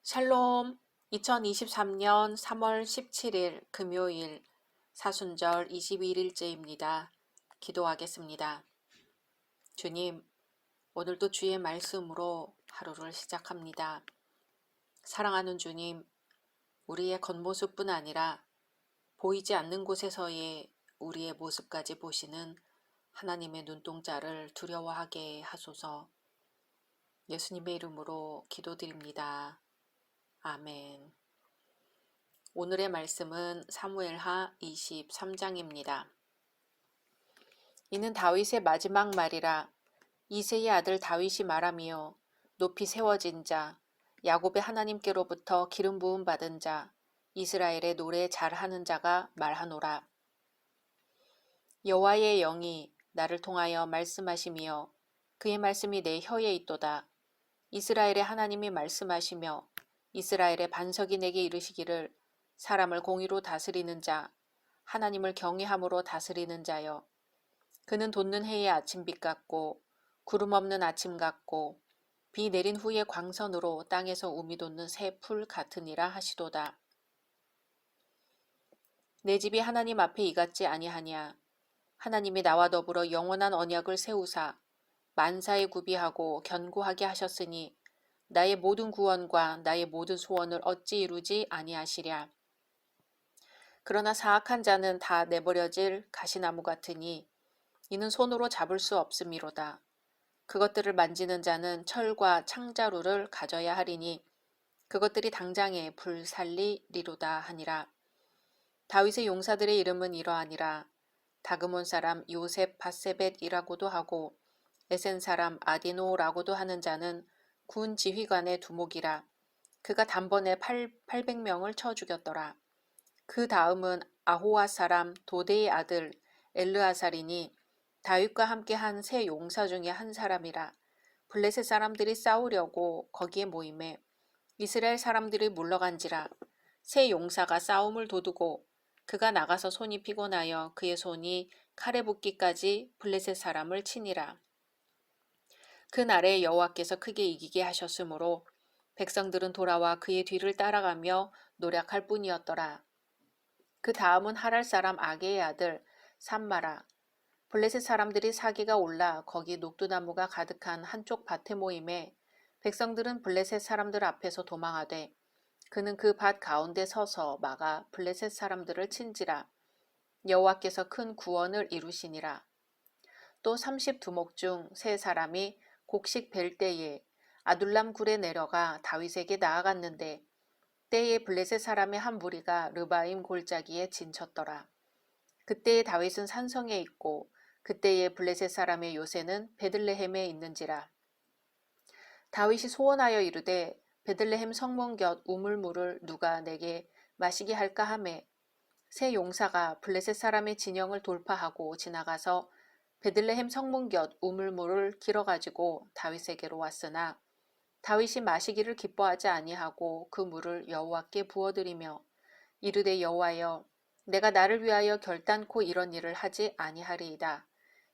샬롬. 2023년 3월 17일 금요일 사순절 21일째입니다. 기도하겠습니다. 주님, 오늘도 주의 말씀으로 하루를 시작합니다. 사랑하는 주님, 우리의 겉모습뿐 아니라 보이지 않는 곳에서의 우리의 모습까지 보시는 하나님의 눈동자를 두려워하게 하소서. 예수님의 이름으로 기도드립니다. 아멘. 오늘의 말씀은 사무엘하 23장입니다. 이는 다윗의 마지막 말이라. 이새의 아들 다윗이 말하며 높이 세워진 자, 야곱의 하나님께로부터 기름 부음 받은 자, 이스라엘의 노래 잘하는 자가 말하노라. 여호와의 영이 나를 통하여 말씀하시며 그의 말씀이 내 혀에 있도다. 이스라엘의 하나님이 말씀하시며 이스라엘의 반석이 내게 이르시기를 사람을 공의로 다스리는 자, 하나님을 경외함으로 다스리는 자여. 그는 돋는 해의 아침빛 같고 구름 없는 아침 같고 비 내린 후의 광선으로 땅에서 우미 돋는 새 풀 같으니라 하시도다. 내 집이 하나님 앞에 이같지 아니하냐. 하나님이 나와 더불어 영원한 언약을 세우사 만사에 구비하고 견고하게 하셨으니 나의 모든 구원과 나의 모든 소원을 어찌 이루지 아니하시랴. 그러나 사악한 자는 다 내버려질 가시나무 같으니 이는 손으로 잡을 수 없음이로다. 그것들을 만지는 자는 철과 창자루를 가져야 하리니 그것들이 당장에 불살리리로다 하니라. 다윗의 용사들의 이름은 이러하니라. 다그몬 사람 요셉 바세벳이라고도 하고 에센 사람 아디노라고도 하는 자는 군 지휘관의 두목이라. 그가 단번에 800명을 쳐 죽였더라. 그 다음은 아호와 사람 도데의 아들 엘르아살이니 다윗과 함께 한 세 용사 중에 한 사람이라. 블레셋 사람들이 싸우려고 거기에 모임에 이스라엘 사람들이 물러간지라. 세 용사가 싸움을 도두고 그가 나가서 손이 피곤하여 그의 손이 칼에 붙기까지 블레셋 사람을 치니라. 그날에 여호와께서 크게 이기게 하셨으므로 백성들은 돌아와 그의 뒤를 따라가며 노력할 뿐이었더라. 그 다음은 하랄 사람 아게의 아들 삼마라. 블레셋 사람들이 사기가 올라 거기 녹두나무가 가득한 한쪽 밭에 모임에 백성들은 블레셋 사람들 앞에서 도망하되 그는 그 밭 가운데 서서 막아 블레셋 사람들을 친지라. 여호와께서 큰 구원을 이루시니라. 또 30두목 중 세 사람이 곡식 벨 때에 아둘람 굴에 내려가 다윗에게 나아갔는데 때에 블레셋 사람의 한 무리가 르바임 골짜기에 진쳤더라. 그때에 다윗은 산성에 있고 그때에 블레셋 사람의 요새는 베들레헴에 있는지라. 다윗이 소원하여 이르되 베들레헴 성문 곁 우물물을 누가 내게 마시게 할까 하매 세 용사가 블레셋 사람의 진영을 돌파하고 지나가서 베들레헴 성문 곁 우물물을 길어가지고 다윗에게로 왔으나 다윗이 마시기를 기뻐하지 아니하고 그 물을 여호와께 부어드리며 이르되 여호와여 내가 나를 위하여 결단코 이런 일을 하지 아니하리이다.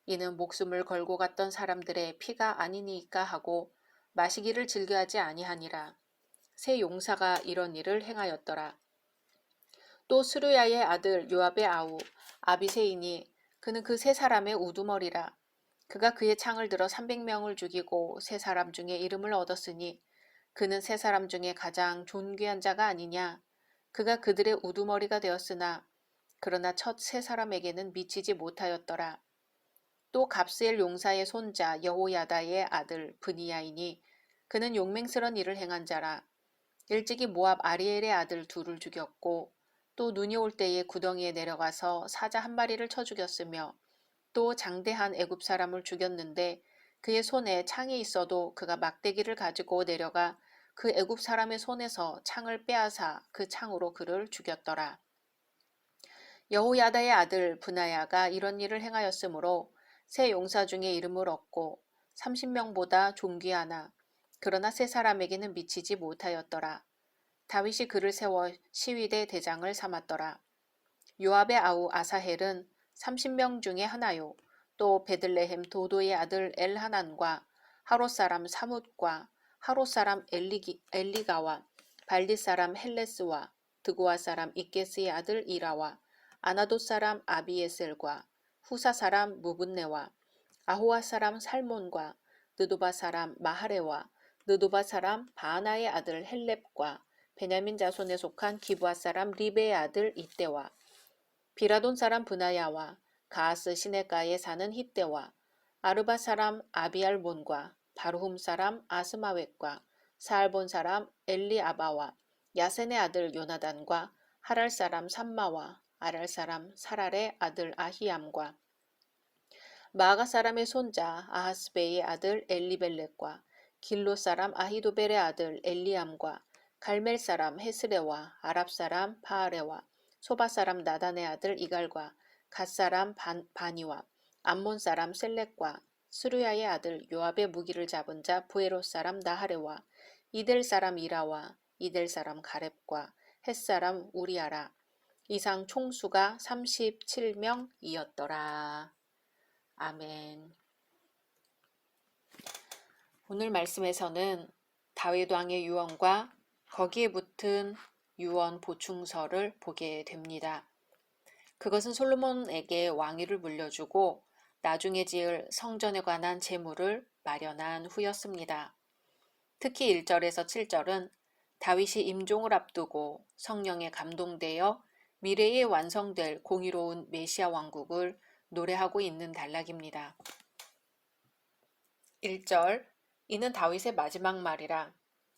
이는 목숨을 걸고 갔던 사람들의 피가 아니니까 하고 마시기를 즐겨하지 아니하니라. 세 용사가 이런 일을 행하였더라. 또 스루야의 아들 요압의 아우 아비새이니 그는 그 세 사람의 우두머리라. 그가 그의 창을 들어 300명을 죽이고 세 사람 중에 이름을 얻었으니 그는 세 사람 중에 가장 존귀한 자가 아니냐. 그가 그들의 우두머리가 되었으나 그러나 첫 세 사람에게는 미치지 못하였더라. 또 갑스엘 용사의 손자 여호야다의 아들 브니야이니 그는 용맹스런 일을 행한 자라. 일찍이 모압 아리엘의 아들 둘을 죽였고 또 눈이 올 때에 구덩이에 내려가서 사자 한 마리를 쳐 죽였으며 또 장대한 애굽 사람을 죽였는데 그의 손에 창이 있어도 그가 막대기를 가지고 내려가 그 애굽 사람의 손에서 창을 빼앗아 그 창으로 그를 죽였더라. 여호야다의 아들 브나야가 이런 일을 행하였으므로 세 용사 중에 이름을 얻고 30명보다 존귀하나 그러나 세 사람에게는 미치지 못하였더라. 다윗이 그를 세워 시위대 대장을 삼았더라. 요압의 아우 아사헬은 30명 중에 하나요. 또 베들레헴 도도의 아들 엘하난과 하롯 사람 사뭇과 하롯 사람 엘리가와 발디 사람 헬레스와 드고아 사람 이게스의 아들 이라와 아나돗 사람 아비에셀과 후사 사람 무분네와 아호와 사람 살몬과 느도바 사람 마하레와 느도바 사람 바하나의 아들 헬렙과 베냐민 자손에 속한 기브아 사람 리베의 아들 이때와 비라돈 사람 브나야와 가하스 시내가에 사는 hit대와 아르바 사람 아비알몬과 바르훔 사람 아스마웻과 사알본 사람 엘리아바와 야센의 아들 요나단과 하랄 사람 삼마와 아랄 사람 사랄의 아들 아히암과 마아가 사람의 손자 아하스베의 아들 엘리벨렛과 길로 사람 아히도벨의 아들 엘리암과 갈멜 사람 헤스레와 아랍 사람 바아레와 소바 사람 나단의 아들 이갈과 갓 사람 바니와 암몬 사람 셀렉과 스루야의 아들 요압의 무기를 잡은 자 부에롯 사람 나하레와 이델 사람 이라와 이델 사람 가렙과 헷 사람 우리아라. 이상 총수가 37명이었더라. 아멘. 오늘 말씀에서는 다윗 왕의 유언과 거기에 붙은 유언 보충서를 보게 됩니다. 그것은 솔로몬에게 왕위를 물려주고 나중에 지을 성전에 관한 재물을 마련한 후였습니다. 특히 1절에서 7절은 다윗이 임종을 앞두고 성령에 감동되어 미래에 완성될 공의로운 메시아 왕국을 노래하고 있는 단락입니다. 1절 이는 다윗의 마지막 말이라.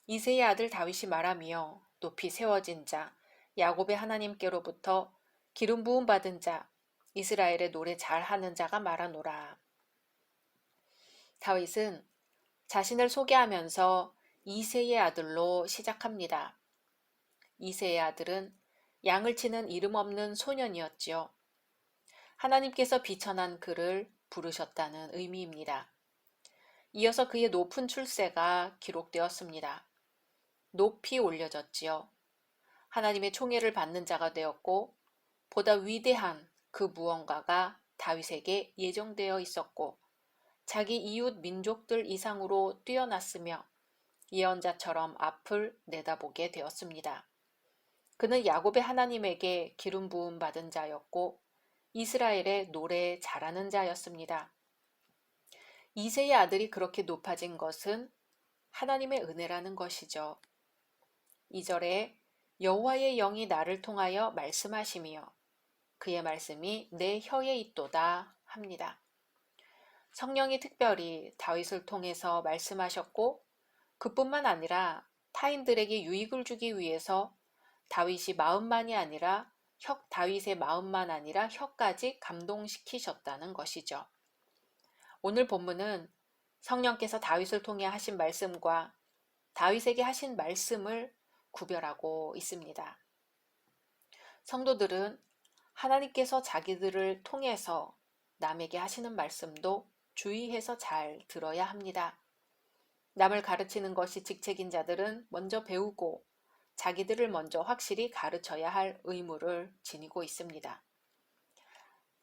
이새의 아들 다윗이 말하며 높이 세워진 자 야곱의 하나님께로부터 기름 부음 받은 자 이스라엘의 노래 잘하는 자가 말하노라. 다윗은 자신을 소개하면서 이새의 아들로 시작합니다. 이새의 아들은 양을 치는 이름 없는 소년이었지요. 하나님께서 비천한 그를 부르셨다는 의미입니다. 이어서 그의 높은 출세가 기록되었습니다. 높이 올려졌지요. 하나님의 총애를 받는 자가 되었고 보다 위대한 그 무언가가 다윗에게 예정되어 있었고 자기 이웃 민족들 이상으로 뛰어났으며 예언자처럼 앞을 내다보게 되었습니다. 그는 야곱의 하나님에게 기름 부음 받은 자였고 이스라엘의 노래 잘하는 자였습니다. 이새의 아들이 그렇게 높아진 것은 하나님의 은혜라는 것이죠. 2절에 여호와의 영이 나를 통하여 말씀하시며 그의 말씀이 내 혀에 있도다 합니다. 성령이 특별히 다윗을 통해서 말씀하셨고 그뿐만 아니라 타인들에게 유익을 주기 위해서 다윗의 마음만 아니라 혀까지 감동시키셨다는 것이죠. 오늘 본문은 성령께서 다윗을 통해 하신 말씀과 다윗에게 하신 말씀을 구별하고 있습니다. 성도들은 하나님께서 자기들을 통해서 남에게 하시는 말씀도 주의해서 잘 들어야 합니다. 남을 가르치는 것이 직책인 자들은 먼저 배우고 자기들을 먼저 확실히 가르쳐야 할 의무를 지니고 있습니다.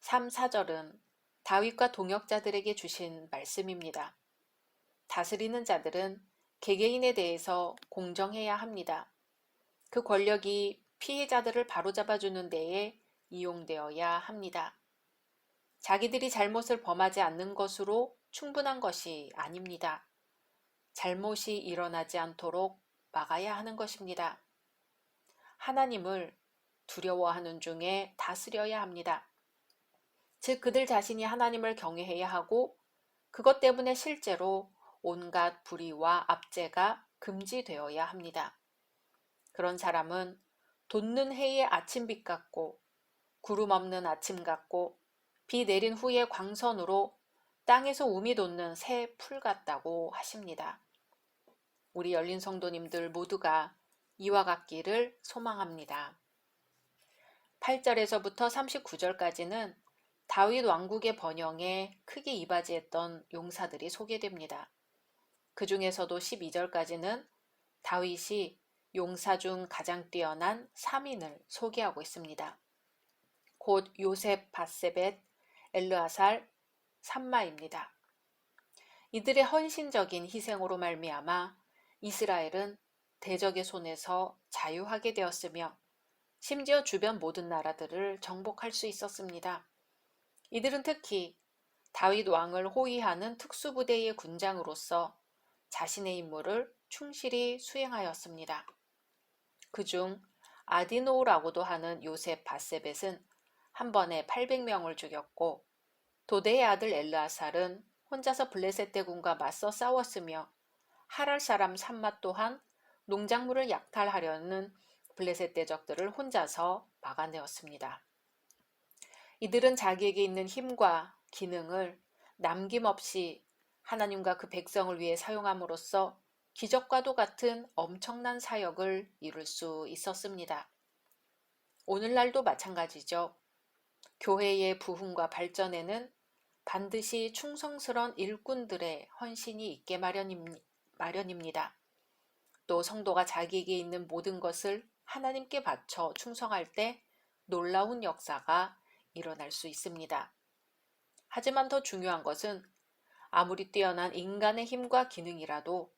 3, 4절은 다윗과 동역자들에게 주신 말씀입니다. 다스리는 자들은 개개인에 대해서 공정해야 합니다. 그 권력이 피해자들을 바로잡아주는 데에 이용되어야 합니다. 자기들이 잘못을 범하지 않는 것으로 충분한 것이 아닙니다. 잘못이 일어나지 않도록 막아야 하는 것입니다. 하나님을 두려워하는 중에 다스려야 합니다. 즉 그들 자신이 하나님을 경외해야 하고 그것 때문에 실제로 온갖 불의와 압제가 금지되어야 합니다. 그런 사람은 돋는 해의 아침빛 같고 구름 없는 아침 같고 비 내린 후의 광선으로 땅에서 움이 돋는 새 풀 같다고 하십니다. 우리 열린 성도님들 모두가 이와 같기를 소망합니다. 8절에서부터 39절까지는 다윗 왕국의 번영에 크게 이바지했던 용사들이 소개됩니다. 그 중에서도 12절까지는 다윗이 용사 중 가장 뛰어난 3인을 소개하고 있습니다. 곧 요셉, 바세벳, 엘르아살, 삼마입니다. 이들의 헌신적인 희생으로 말미암아 이스라엘은 대적의 손에서 자유하게 되었으며 심지어 주변 모든 나라들을 정복할 수 있었습니다. 이들은 특히 다윗 왕을 호위하는 특수부대의 군장으로서 자신의 임무를 충실히 수행하였습니다. 그중 아디노라고도 하는 요셉 바세벳은 한 번에 800명을 죽였고 도대의 아들 엘르아살은 혼자서 블레셋 대군과 맞서 싸웠으며 하랄 사람 삼마 또한 농작물을 약탈하려는 블레셋 대적들을 혼자서 막아내었습니다. 이들은 자기에게 있는 힘과 기능을 남김없이 하나님과 그 백성을 위해 사용함으로써 기적과도 같은 엄청난 사역을 이룰 수 있었습니다. 오늘날도 마찬가지죠. 교회의 부흥과 발전에는 반드시 충성스러운 일꾼들의 헌신이 있게 마련입니다. 또 성도가 자기에게 있는 모든 것을 하나님께 바쳐 충성할 때 놀라운 역사가 일어날 수 있습니다. 하지만 더 중요한 것은 아무리 뛰어난 인간의 힘과 기능이라도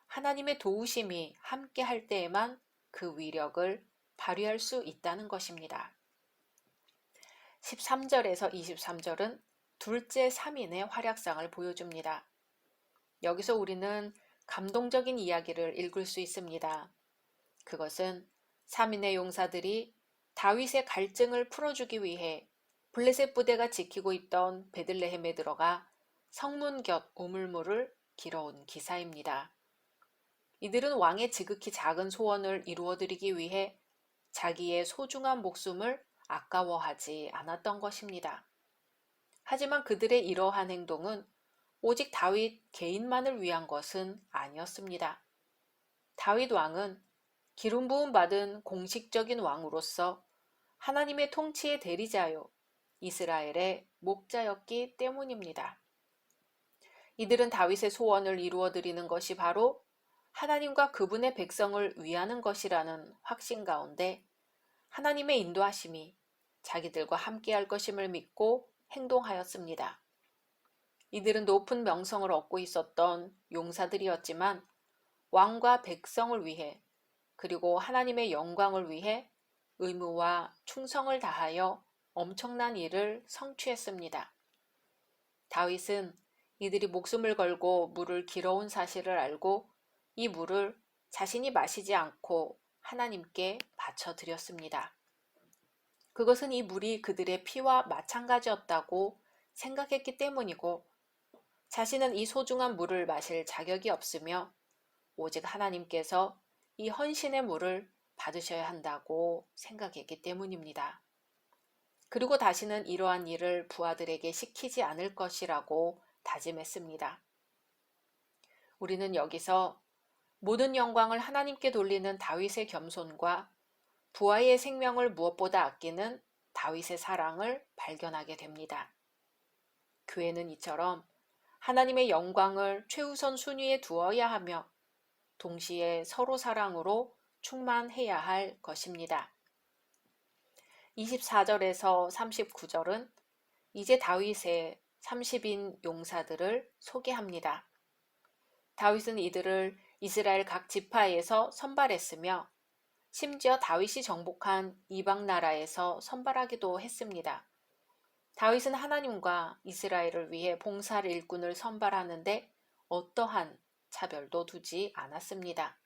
하나님의 도우심이 함께 할 때에만 그 위력을 발휘할 수 있다는 것입니다. 13절에서 23절은 둘째 3인의 활약상을 보여줍니다. 여기서 우리는 감동적인 이야기를 읽을 수 있습니다. 그것은 3인의 용사들이 다윗의 갈증을 풀어주기 위해 블레셋 부대가 지키고 있던 베들레헴에 들어가 성문 곁 우물물을 길어온 기사입니다. 이들은 왕의 지극히 작은 소원을 이루어드리기 위해 자기의 소중한 목숨을 아까워하지 않았던 것입니다. 하지만 그들의 이러한 행동은 오직 다윗 개인만을 위한 것은 아니었습니다. 다윗 왕은 기름 부음 받은 공식적인 왕으로서 하나님의 통치의 대리자요, 이스라엘의 목자였기 때문입니다. 이들은 다윗의 소원을 이루어드리는 것이 바로 하나님과 그분의 백성을 위하는 것이라는 확신 가운데 하나님의 인도하심이 자기들과 함께할 것임을 믿고 행동하였습니다. 이들은 높은 명성을 얻고 있었던 용사들이었지만 왕과 백성을 위해 그리고 하나님의 영광을 위해 의무와 충성을 다하여 엄청난 일을 성취했습니다. 다윗은 이들이 목숨을 걸고 물을 길어온 사실을 알고 이 물을 자신이 마시지 않고 하나님께 바쳐드렸습니다. 그것은 이 물이 그들의 피와 마찬가지였다고 생각했기 때문이고 자신은 이 소중한 물을 마실 자격이 없으며 오직 하나님께서 이 헌신의 물을 받으셔야 한다고 생각했기 때문입니다. 그리고 다시는 이러한 일을 부하들에게 시키지 않을 것이라고 다짐했습니다. 우리는 여기서 모든 영광을 하나님께 돌리는 다윗의 겸손과 부하의 생명을 무엇보다 아끼는 다윗의 사랑을 발견하게 됩니다. 교회는 이처럼 하나님의 영광을 최우선 순위에 두어야 하며 동시에 서로 사랑으로 충만해야 할 것입니다. 24절에서 39절은 이제 다윗의 30인 용사들을 소개합니다. 다윗은 이들을 이스라엘 각 지파에서 선발했으며 심지어 다윗이 정복한 이방 나라에서 선발하기도 했습니다. 다윗은 하나님과 이스라엘을 위해 봉사할 일꾼을 선발하는데 어떠한 차별도 두지 않았습니다.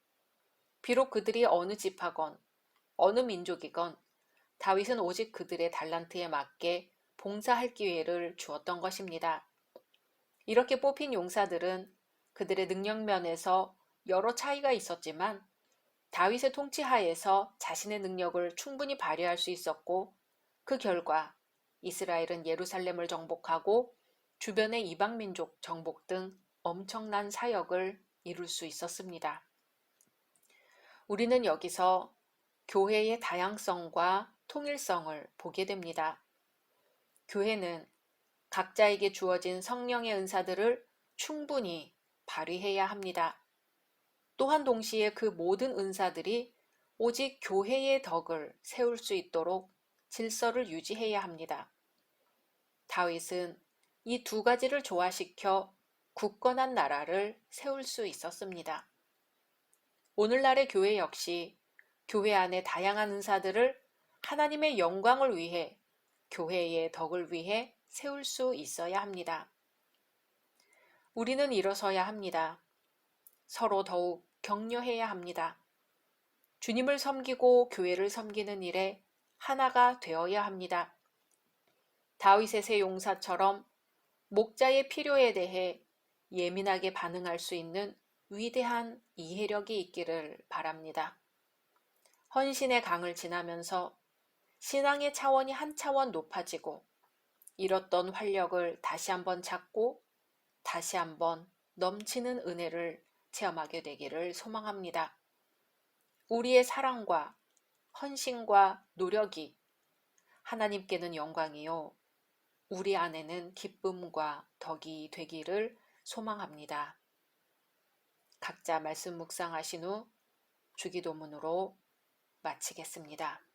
비록 그들이 어느 지파건 어느 민족이건 다윗은 오직 그들의 달란트에 맞게 봉사할 기회를 주었던 것입니다. 이렇게 뽑힌 용사들은 그들의 능력면에서 여러 차이가 있었지만 다윗의 통치 하에서 자신의 능력을 충분히 발휘할 수 있었고 그 결과 이스라엘은 예루살렘을 정복하고 주변의 이방민족 정복 등 엄청난 사역을 이룰 수 있었습니다. 우리는 여기서 교회의 다양성과 통일성을 보게 됩니다. 교회는 각자에게 주어진 성령의 은사들을 충분히 발휘해야 합니다. 또한 동시에 그 모든 은사들이 오직 교회의 덕을 세울 수 있도록 질서를 유지해야 합니다. 다윗은 이 두 가지를 조화시켜 굳건한 나라를 세울 수 있었습니다. 오늘날의 교회 역시 교회 안의 다양한 은사들을 하나님의 영광을 위해 교회의 덕을 위해 세울 수 있어야 합니다. 우리는 일어서야 합니다. 서로 더욱 격려해야 합니다. 주님을 섬기고 교회를 섬기는 일에 하나가 되어야 합니다. 다윗의 세 용사처럼 목자의 필요에 대해 예민하게 반응할 수 있는 위대한 이해력이 있기를 바랍니다. 헌신의 강을 지나면서 신앙의 차원이 한 차원 높아지고 잃었던 활력을 다시 한번 찾고 다시 한번 넘치는 은혜를 체험하게 되기를 소망합니다. 우리의 사랑과 헌신과 노력이 하나님께는 영광이요 우리 안에는 기쁨과 덕이 되기를 소망합니다. 각자 말씀 묵상하신 후 주기도문으로 마치겠습니다.